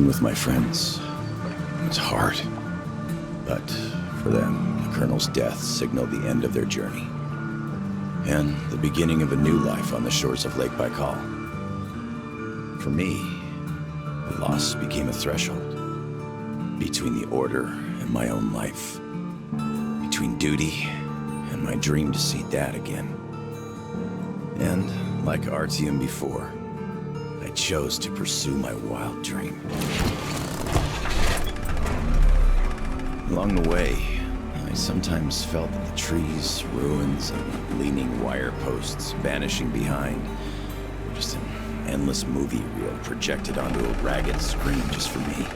with my friends. It was hard. But for them, the Colonel's death signaled the end of their journey. And the beginning of a new life on the shores of Lake Baikal. For me, the loss became a threshold. Between the Order and my own life. Between duty and my dream to see Dad again. And, like Artyom before, I chose to pursue my wild dream. Along the way, I sometimes felt that the trees, ruins, and leaning wire posts vanishing behind were just an endless movie reel projected onto a ragged screen just for me.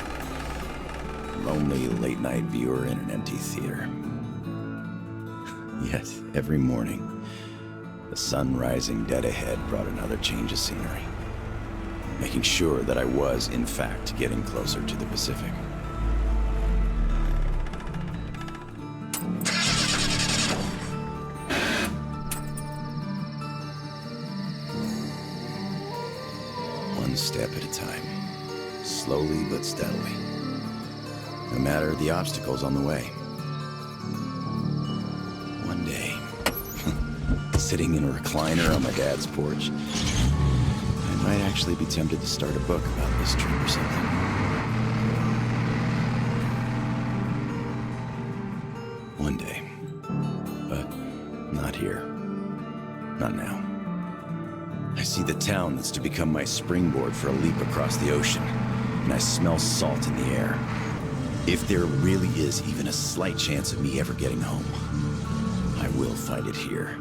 A lonely late-night viewer in an empty theater. Yet, every morning, the sun rising dead ahead brought another change of scenery, making sure that I was, in fact, getting closer to the Pacific. One step at a time, slowly but steadily, no matter the obstacles on the way. One day, sitting in a recliner on my dad's porch, I might actually be tempted to start a book about this trip or something. One day, but not here, not now. I see the town that's to become my springboard for a leap across the ocean, and I smell salt in the air. If there really is even a slight chance of me ever getting home, I will find it here.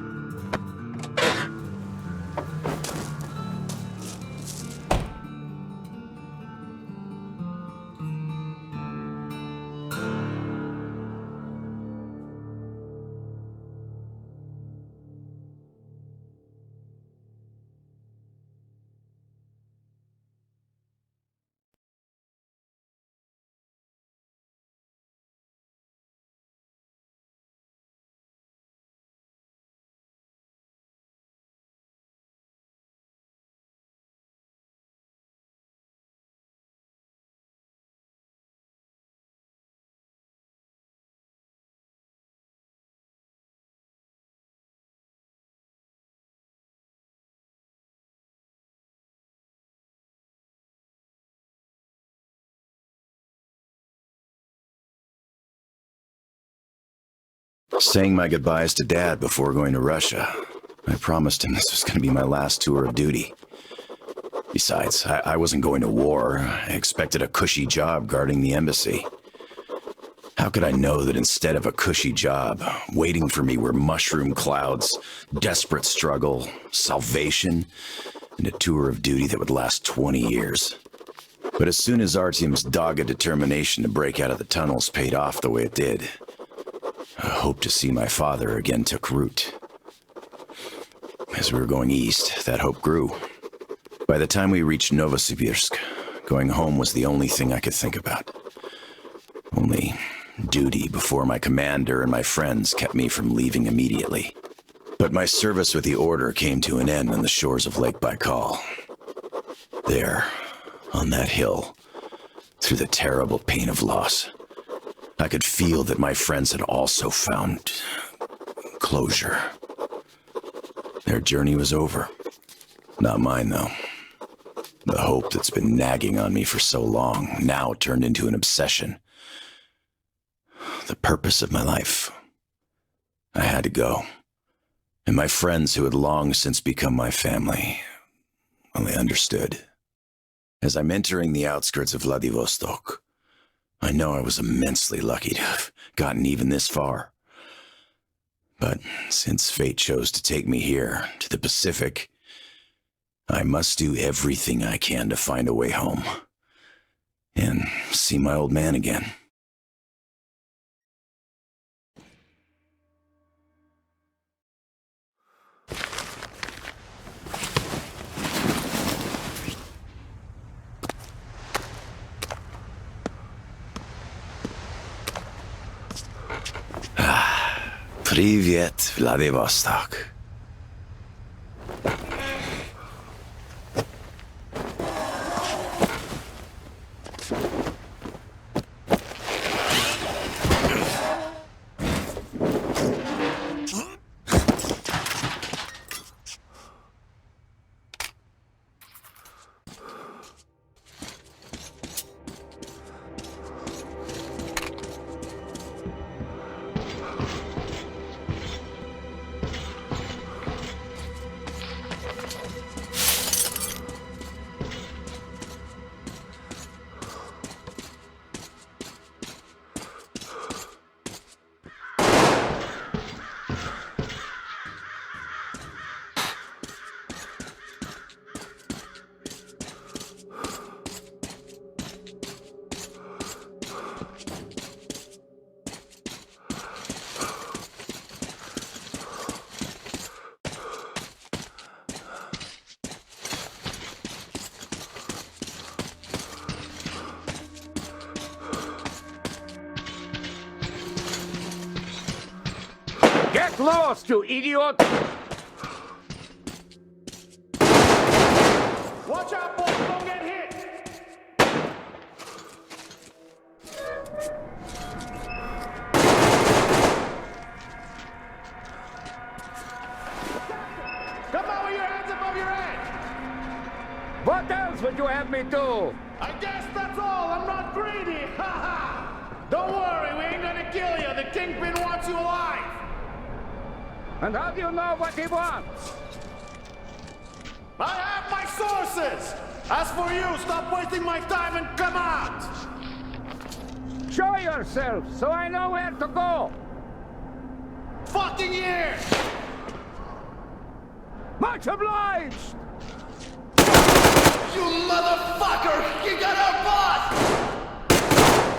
Saying my goodbyes to Dad before going to Russia. I promised him this was going to be my last tour of duty. Besides, I wasn't going to war. I expected a cushy job guarding the embassy. How could I know that instead of a cushy job, waiting for me were mushroom clouds, desperate struggle, salvation, and a tour of duty that would last 20 years? But as soon as Artyom's dogged determination to break out of the tunnels paid off the way it did, a hope to see my father again took root. As we were going east, that hope grew. By the time we reached Novosibirsk, going home was the only thing I could think about. Only duty before my commander and my friends kept me from leaving immediately. But my service with the Order came to an end on the shores of Lake Baikal. There, on that hill, through the terrible pain of loss, I could feel that my friends had also found closure. Their journey was over. Not mine, though. The hope that's been nagging on me for so long now turned into an obsession. The purpose of my life. I had to go. And my friends who had long since become my family, well, they understood. As I'm entering the outskirts of Vladivostok, I know I was immensely lucky to have gotten even this far. But since fate chose to take me here, to the Pacific, I must do everything I can to find a way home. And see my old man again. Привет, Vladivostok. lost, you idiot! Watch out, boys! Don't get hit! Come on with your hands above your head! What else would you have me do? I guess that's all. I'm not greedy. Ha ha! Don't worry, we ain't gonna kill you. The Kingpin wants you alive. And how do you know what he wants? I have my sources. As for you, stop wasting my time and come out. Show yourself, so I know where to go! Fucking years! Much obliged! You motherfucker! You got our boss!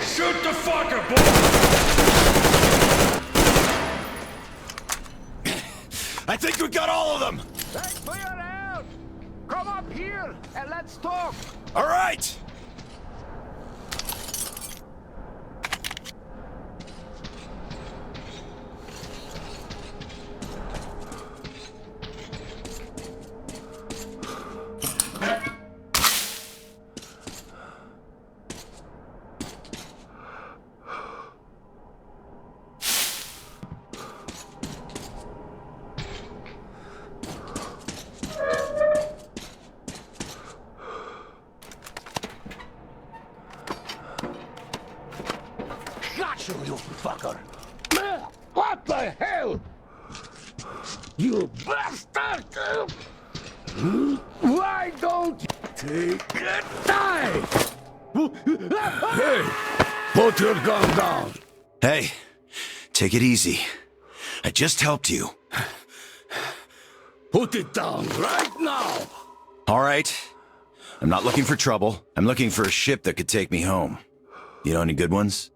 Shoot the fucker, boy! I think we got all of them! Thanks for your help! Come up here and let's talk! All right! Got you, you fucker! What the hell? You bastard! Why don't you take a die? Hey! Put your gun down! Hey, take it easy. I just helped you. Put it down right now! All right. I'm not looking for trouble. I'm looking for a ship that could take me home. You know any good ones?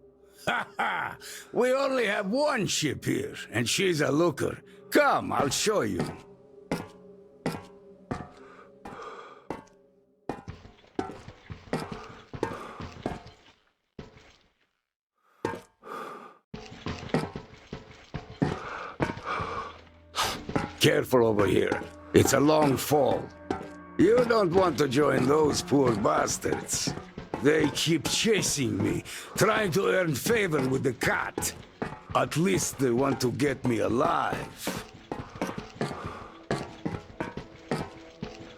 Ha ha! We only have one ship here, and she's a looker. Come, I'll show you. Careful over here. It's a long fall. You don't want to join those poor bastards. They keep chasing me, trying to earn favor with the cat. At least they want to get me alive.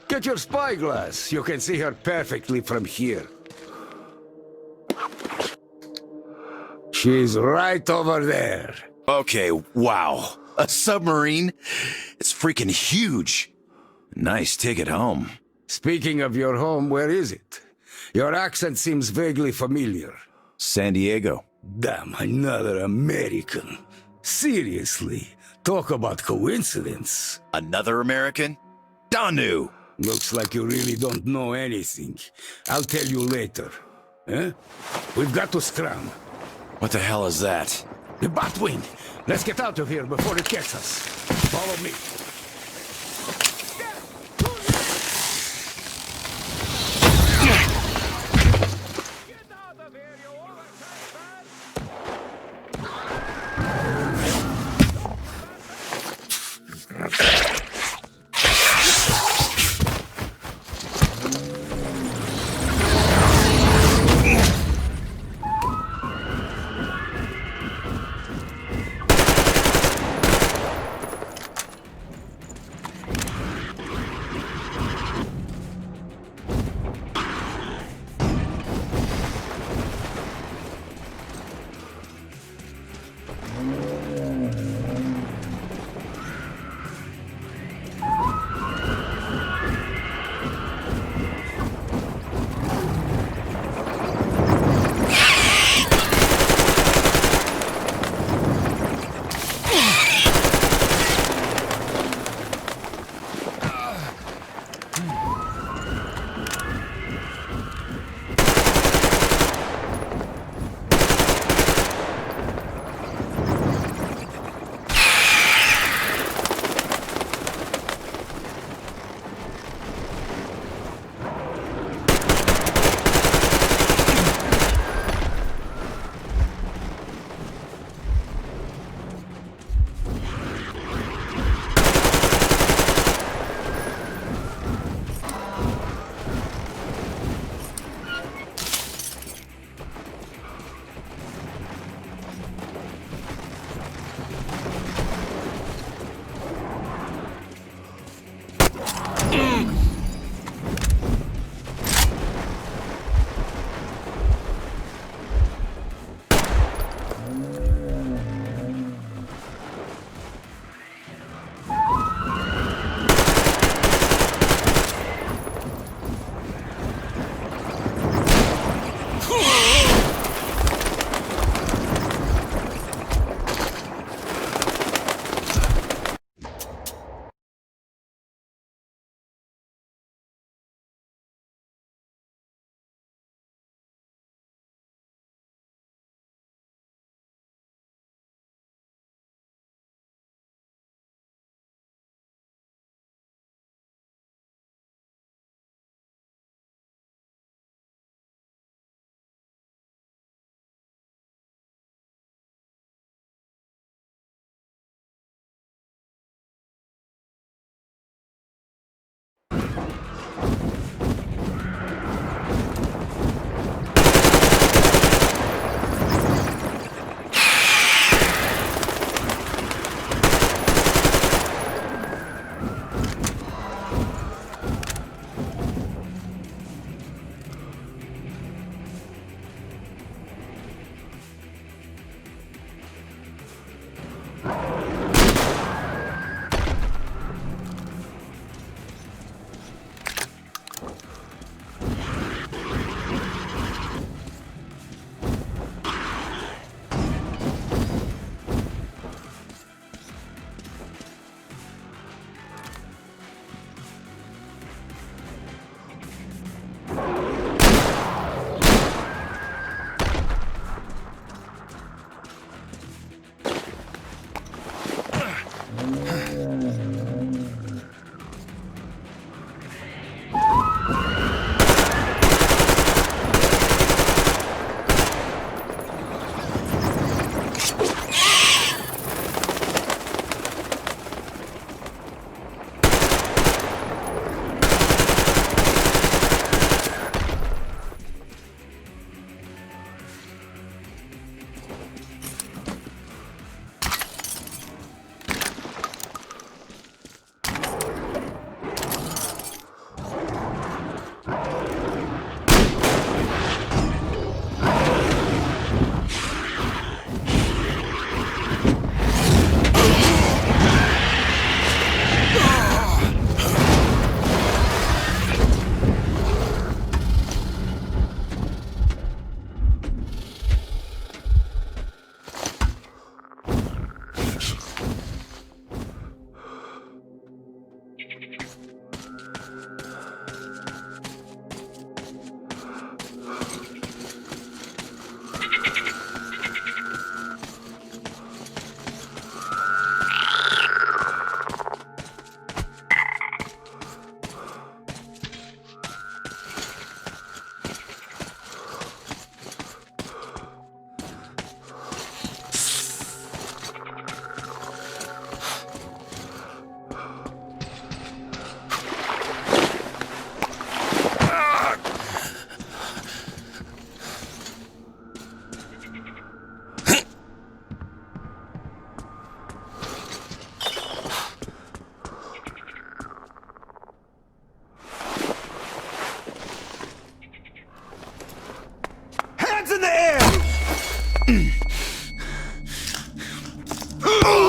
Get your spyglass. You can see her perfectly from here. She's right over there. Okay, wow. A submarine? It's freaking huge. Nice ticket home. Speaking of your home, where is it? Your accent seems vaguely familiar. San Diego. Damn, another American. Seriously, talk about coincidence. Another American? Danu! Looks like you really don't know anything. I'll tell you later. Huh? We've got to scram. What the hell is that? The Batwing! Let's get out of here before it gets us. Follow me. Get out of here, you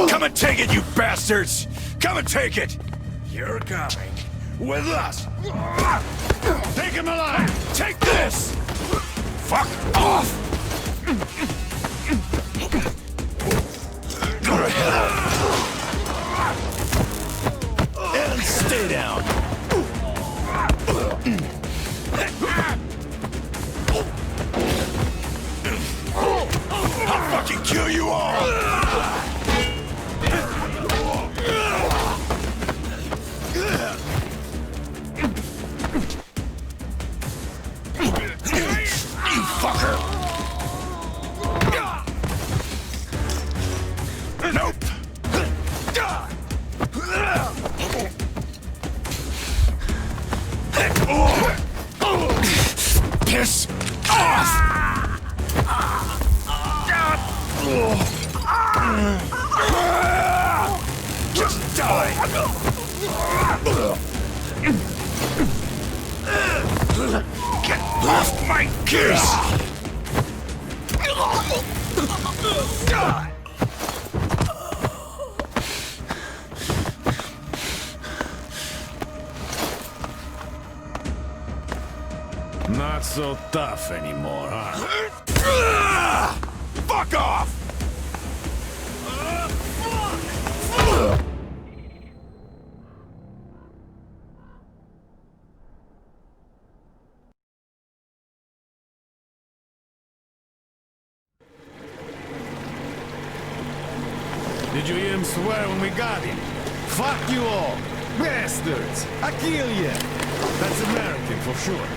Come and take it, you bastards! Come and take it! You're coming. With us! Take him alive! Take this! Fuck off! Go to hell! And stay down! I'll fucking kill you all! Nope! Piss off! Just die! Get off my case! Not so tough anymore, huh? Fuck off! Did you hear him swear when we got him? Fuck you all! Bastards! I kill you! That's American for sure.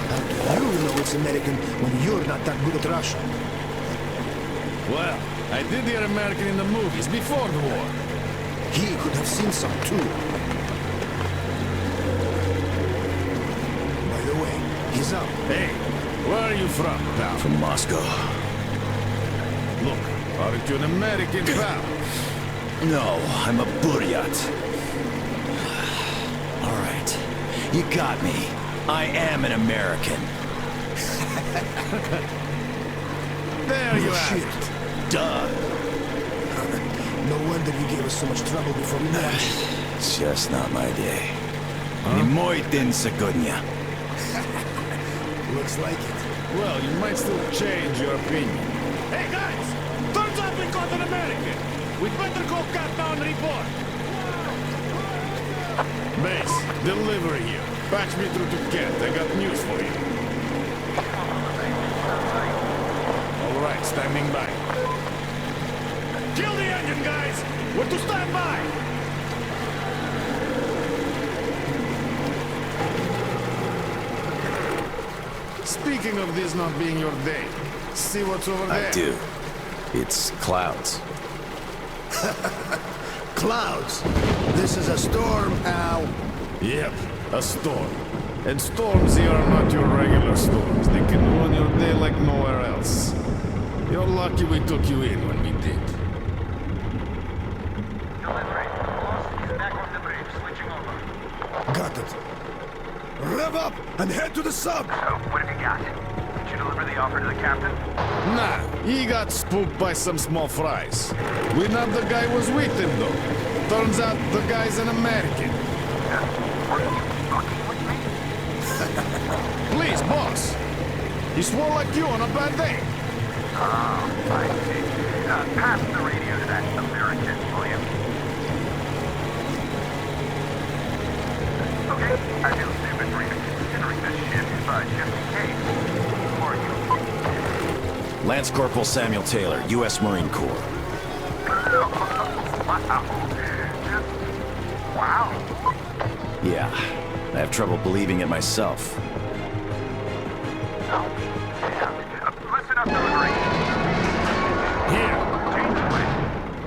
How do you know it's American when you're not that good at Russian? Well, I did hear American in the movies before the war. He could have seen some too. By the way, he's up. Hey, where are you from, pal? From Moscow. Look, aren't you an American, pal? No, I'm a Buryat. All right, you got me. I am an American. There you have Shit. it. Duh. No wonder you gave us so much trouble before we met. It's just not my day. Ni mój dzień сегодня. Looks like it. Well, you might still change your opinion. Hey guys! Turns out we caught an American! We'd better go cut down report! Base, delivery here. Patch me through to Kent. I got news for you. All right, standing by. Kill the engine, guys! We're to stand by! Speaking of this not being your day, see what's over there? I do. It's clouds. Clouds. This is a storm, Al. Yep, a storm. And storms here are not your regular storms. They can ruin your day like nowhere else. You're lucky we took you in when we did. Delivery. Lost is back on the bridge, switching over. Got it. Rev up and head to the sub. So, what have you got? Did you deliver the offer to the captain? Nah, he got spooked by some small fries. We nabbed the guy who was with him, though. Turns out the guy's an American. Are you fucking with me? Please, boss. He swore like you on a bad day. I see. Pass the radio to that American, will you? Okay, I feel stupid for even considering this shit, but just in case, who are you? Lance Corporal Samuel Taylor, U.S. Marine Corps. Wow. Yeah, I have trouble believing it myself. Oh, damn. Listen up, delivery. Here. Janeway.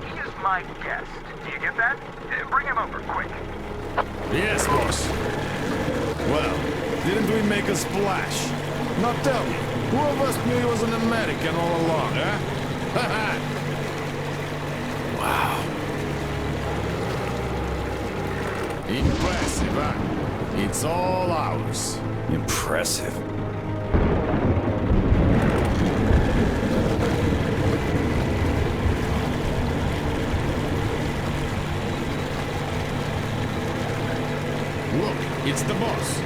He is my guest. Do you get that? Bring him over, quick. Yes, boss. Well, didn't we make a splash? Now tell me, who of us knew he was an American all along, huh? Haha! Wow. Impressive, huh? It's all ours. Impressive. Look, it's the boss.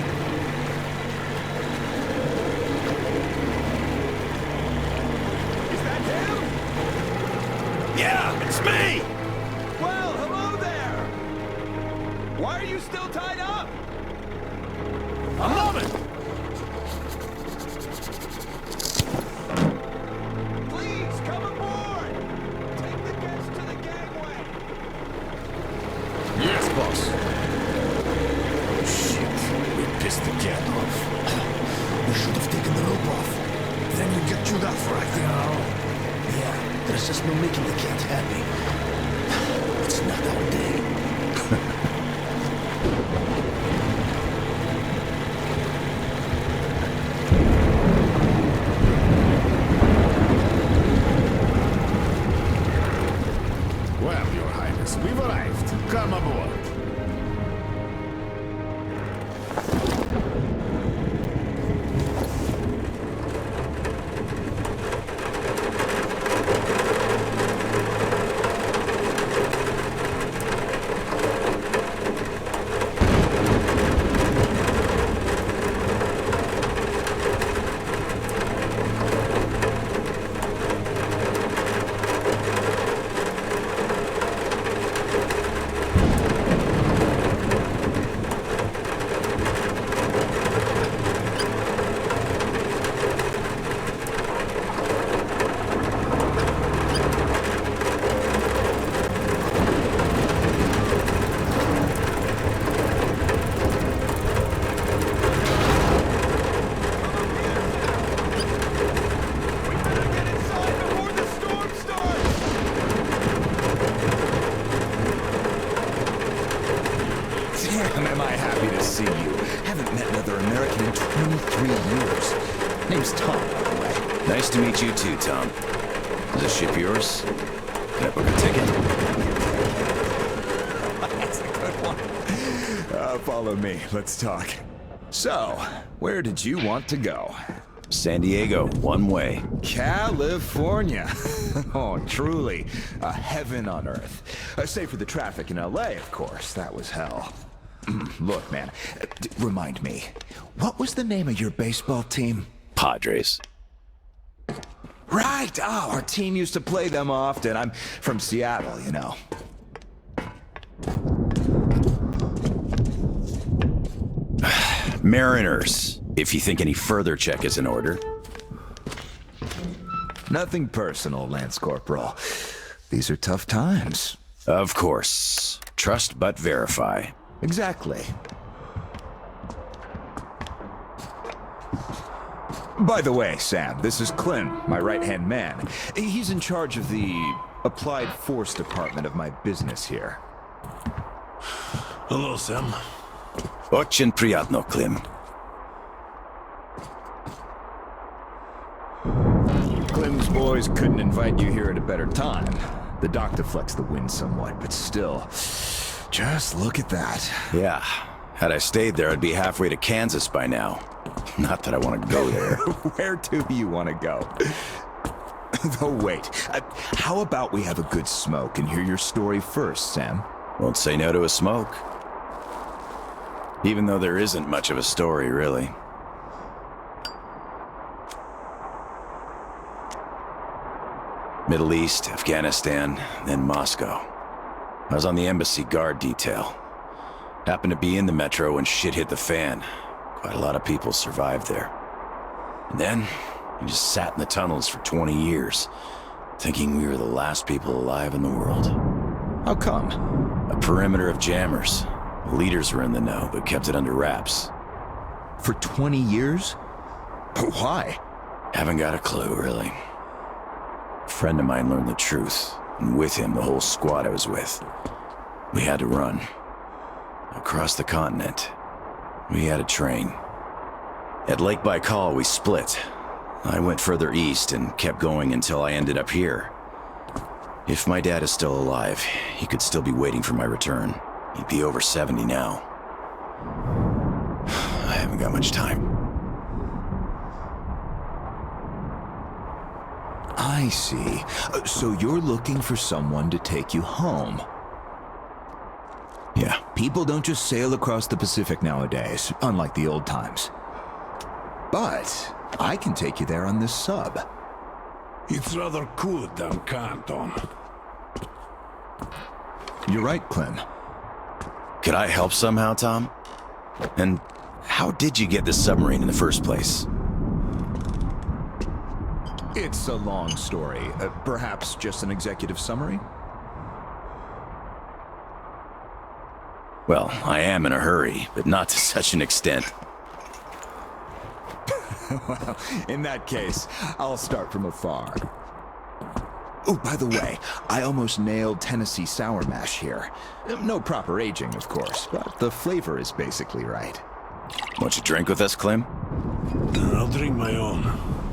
Is that him? Yeah, it's me! Well, hello there! Why are you still tied up? A moment! Please, come aboard! Take the guests to the gangway! Yes, boss. Shit, we pissed the cat off. We should have taken the rope off. Then you get chewed up right now. Yeah, there's just no making the cat happy. It's not our day. Well, Your Highness, we've arrived. Come aboard. Damn, am I happy to see you. Haven't met another American in 23 years. Name's Tom, by the way. Nice to meet you too, Tom. Is this ship yours? Can I book a ticket? That's a good one. Follow me. Let's talk. So, where did you want to go? San Diego, one way. California. Oh, truly a heaven on earth. Save for the traffic in LA, of course. That was hell. Look, man, remind me, what was the name of your baseball team? Padres. Right! Oh, our team used to play them often. I'm from Seattle, you know. Mariners. If you think any further check is in order. Nothing personal, Lance Corporal. These are tough times. Of course. Trust but verify. Exactly. By the way, Sam, this is Clem, my right-hand man. He's in charge of the Applied Force department of my business here. Hello, Sam. Очень приятно, Klim. Clem's boys couldn't invite you here at a better time. The dock deflects the wind somewhat, but still, just look at that. Yeah. Had I stayed there, I'd be halfway to Kansas by now. Not that I want to go there. Where do you want to go? Oh, wait. How about we have a good smoke and hear your story first, Sam? Won't say no to a smoke. Even though there isn't much of a story, really. Middle East, Afghanistan, then Moscow. I was on the embassy guard detail. Happened to be in the metro when shit hit the fan. Quite a lot of people survived there. And then, we just sat in the tunnels for 20 years, thinking we were the last people alive in the world. How come? A perimeter of jammers. The leaders were in the know, but kept it under wraps. For 20 years? But why? Haven't got a clue, really. A friend of mine learned the truth, and with him, the whole squad I was with. We had to run. Across the continent. We had a train. At Lake Baikal, we split. I went further east and kept going until I ended up here. If my dad is still alive, he could still be waiting for my return. He'd be over 70 now. I haven't got much time. I see. So you're looking for someone to take you home. Yeah. People don't just sail across the Pacific nowadays, unlike the old times. But I can take you there on this sub. It's rather cool down Canton. You're right, Clem. Could I help somehow, Tom? And how did you get this submarine in the first place? It's a long story. Perhaps just an executive summary? Well, I am in a hurry, but not to such an extent. Well, in that case, I'll start from afar. Oh, by the way, I almost nailed Tennessee Sour Mash here. No proper aging, of course, but the flavor is basically right. Want you drink with us, Clem? I'll drink my own.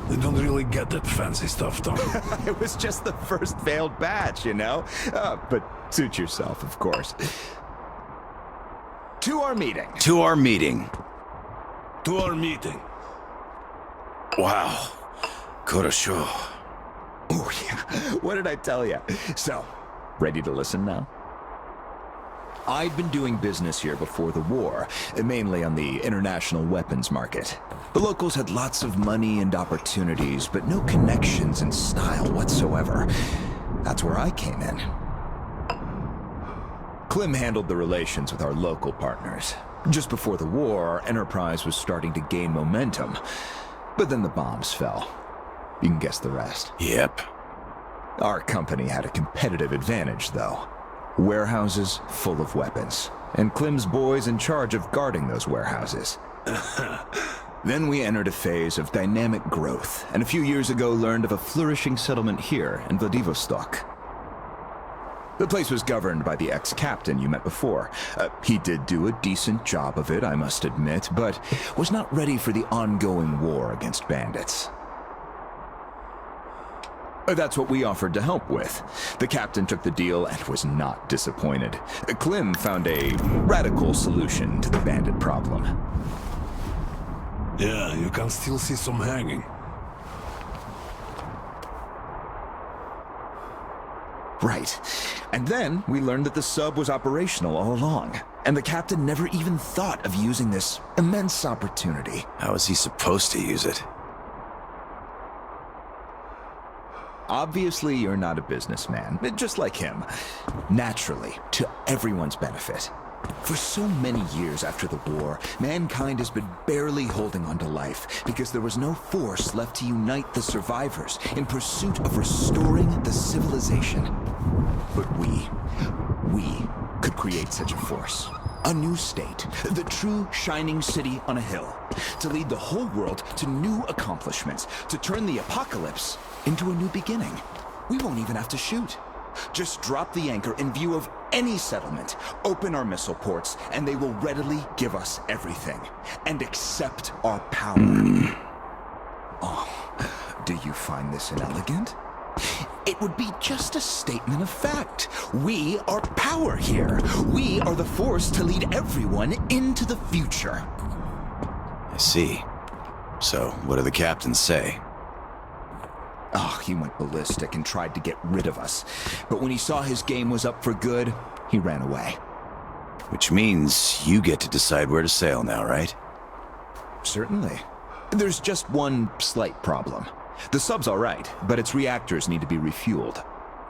They don't really get that fancy stuff, Tom. It was just the first failed batch, you know? But suit yourself, of course. To our meeting. To our meeting. To our meeting. Wow. Korosho. Oh, yeah. What did I tell you? So, ready to listen now? I'd been doing business here before the war, mainly on the international weapons market. The locals had lots of money and opportunities, but no connections and style whatsoever. That's where I came in. Clem handled the relations with our local partners. Just before the war, our enterprise was starting to gain momentum. But then the bombs fell. You can guess the rest. Yep. Our company had a competitive advantage, though. Warehouses full of weapons, and Clem's boys in charge of guarding those warehouses. Then we entered a phase of dynamic growth, and a few years ago learned of a flourishing settlement here in Vladivostok. The place was governed by the ex-captain you met before. He did do a decent job of it, I must admit, but was not ready for the ongoing war against bandits. That's what we offered to help with. The captain took the deal and was not disappointed. Clem found a radical solution to the bandit problem. Yeah, you can still see some hanging. Right. And then we learned that the sub was operational all along, and the captain never even thought of using this immense opportunity. How is he supposed to use it? Obviously, you're not a businessman, just like him. Naturally, to everyone's benefit. For so many years after the war, mankind has been barely holding on to life because there was no force left to unite the survivors in pursuit of restoring the civilization. But we could create such a force. A new state, the true shining city on a hill, to lead the whole world to new accomplishments, to turn the apocalypse into a new beginning. We won't even have to shoot. Just drop the anchor in view of any settlement, open our missile ports, and they will readily give us everything, and accept our power. Oh, do you find this inelegant? It would be just a statement of fact. We are power here. We are the force to lead everyone into the future. I see. So, what do the captains say? Oh, he went ballistic and tried to get rid of us. But when he saw his game was up for good, he ran away. Which means you get to decide where to sail now, right? Certainly. There's just one slight problem. The sub's all right, but its reactors need to be refueled.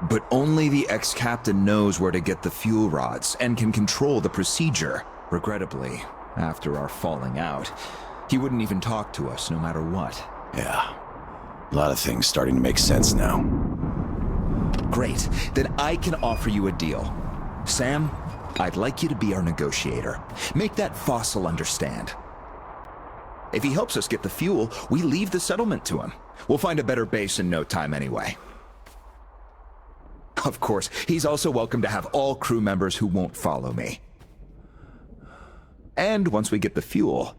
But only the ex-captain knows where to get the fuel rods and can control the procedure. Regrettably, after our falling out, he wouldn't even talk to us no matter what. Yeah. A lot of things starting to make sense now. Great. Then I can offer you a deal. Sam, I'd like you to be our negotiator. Make that fossil understand. If he helps us get the fuel, we leave the settlement to him. We'll find a better base in no time anyway. Of course, he's also welcome to have all crew members who won't follow me. And once we get the fuel,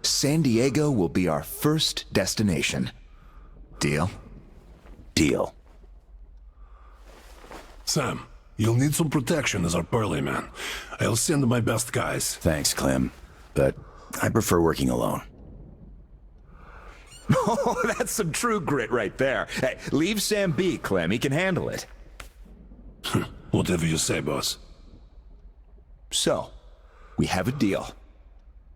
San Diego will be our first destination. Deal? Deal. Sam, you'll need some protection as our Pearly man. I'll send my best guys. Thanks, Clem. But I prefer working alone. Oh, that's some true grit right there. Hey, leave Sam be, Clem. He can handle it. Whatever you say, boss. So, we have a deal.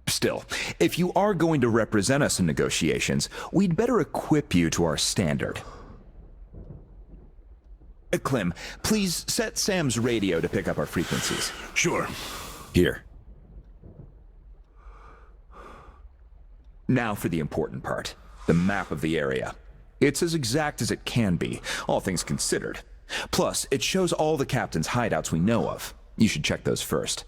Still, if you are going to represent us in negotiations, we'd better equip you to our standard. Clem, please set Sam's radio to pick up our frequencies. Sure. Here. Now for the important part. The map of the area. It's as exact as it can be, all things considered. Plus, it shows all the captain's hideouts we know of. You should check those first.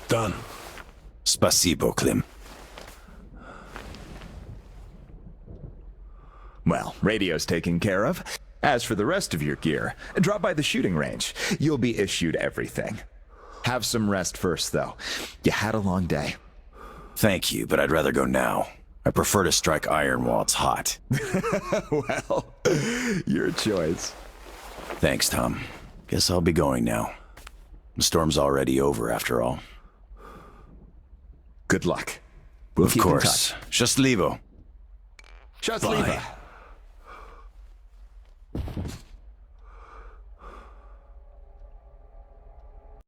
Done. Spasibo, Clem. Well, radio's taken care of. As for the rest of your gear, drop by the shooting range. You'll be issued everything. Have some rest first, though. You had a long day. Thank you, but I'd rather go now. I prefer to strike iron while it's hot. Well, your choice. Thanks, Tom. Guess I'll be going now. The storm's already over, after all. Good luck. We'll Of keep course. in touch. Счастливо. Счастливо. Bye.